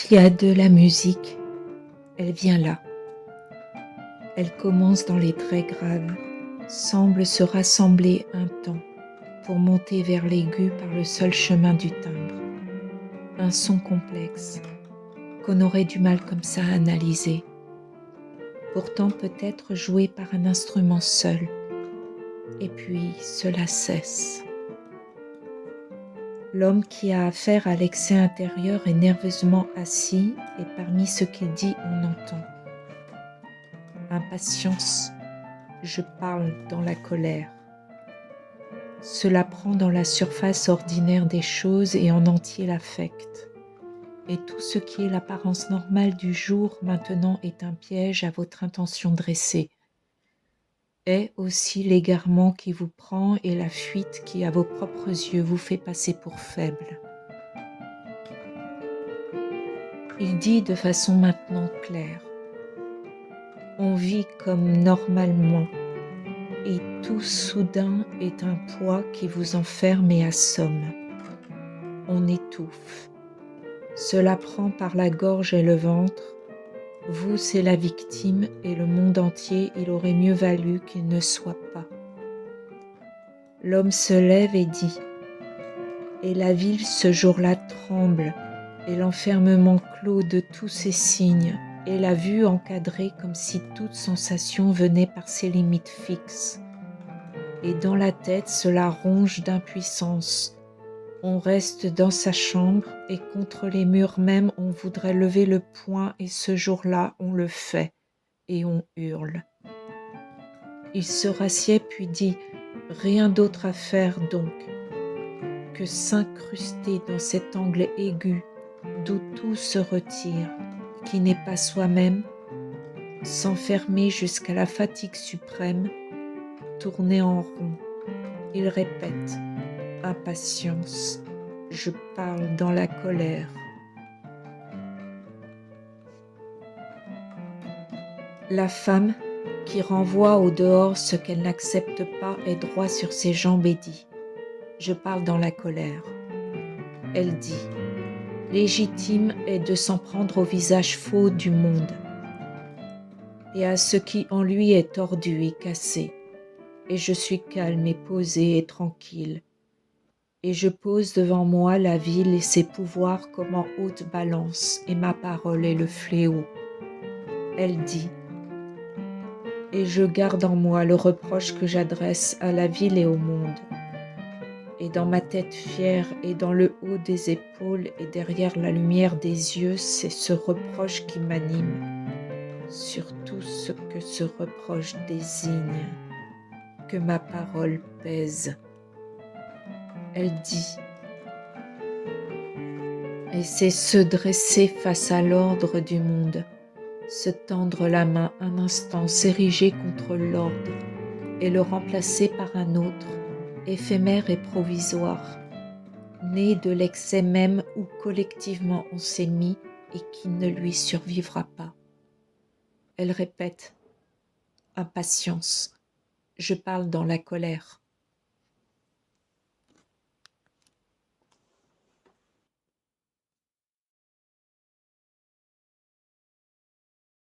Quand il y a de la musique, elle vient là. Elle commence dans les traits graves, semble se rassembler un temps pour monter vers l'aigu par le seul chemin du timbre. Un son complexe qu'on aurait du mal comme ça à analyser. Pourtant peut-être joué par un instrument seul. Et puis cela cesse. L'homme qui a affaire à l'excès intérieur est nerveusement assis et parmi ce qu'il dit on entend. Impatience, je parle dans la colère. Cela prend dans la surface ordinaire des choses et en entier l'affecte. Et tout ce qui est l'apparence normale du jour maintenant est un piège à votre intention dressée. Est aussi l'égarement qui vous prend et la fuite qui à vos propres yeux vous fait passer pour faible. Il dit de façon maintenant claire. On vit comme normalement et tout soudain est un poids qui vous enferme et assomme. On étouffe. Cela prend par la gorge et le ventre. Vous, c'est la victime et le monde entier, il aurait mieux valu qu'il ne soit pas. L'homme se lève et dit « Et la ville ce jour-là tremble, et l'enfermement clos de tous ses signes, et la vue encadrée comme si toute sensation venait par ses limites fixes. Et dans la tête cela ronge d'impuissance. On reste dans sa chambre et contre les murs même on voudrait lever le poing et ce jour-là on le fait et on hurle. Il se rassied puis dit « Rien d'autre à faire donc que s'incruster dans cet angle aigu d'où tout se retire, qui n'est pas soi-même, s'enfermer jusqu'à la fatigue suprême, tourner en rond. » Il répète « Impatience, je parle dans la colère. » La femme, qui renvoie au dehors ce qu'elle n'accepte pas, est droit sur ses jambes et dit « Je parle dans la colère. » Elle dit « Légitime est de s'en prendre au visage faux du monde et à ce qui en lui est tordu et cassé. Et je suis calme et posée et tranquille. Et je pose devant moi la ville et ses pouvoirs comme en haute balance, et ma parole est le fléau. » Elle dit « Et je garde en moi le reproche que j'adresse à la ville et au monde. Et dans ma tête fière et dans le haut des épaules et derrière la lumière des yeux, c'est ce reproche qui m'anime, sur tout ce que ce reproche désigne, que ma parole pèse. » Elle dit et c'est se dresser face à l'ordre du monde, se tendre la main un instant, s'ériger contre l'ordre et le remplacer par un autre, éphémère et provisoire, né de l'excès même où collectivement on s'est mis et qui ne lui survivra pas. Elle répète « Impatience, je parle dans la colère. »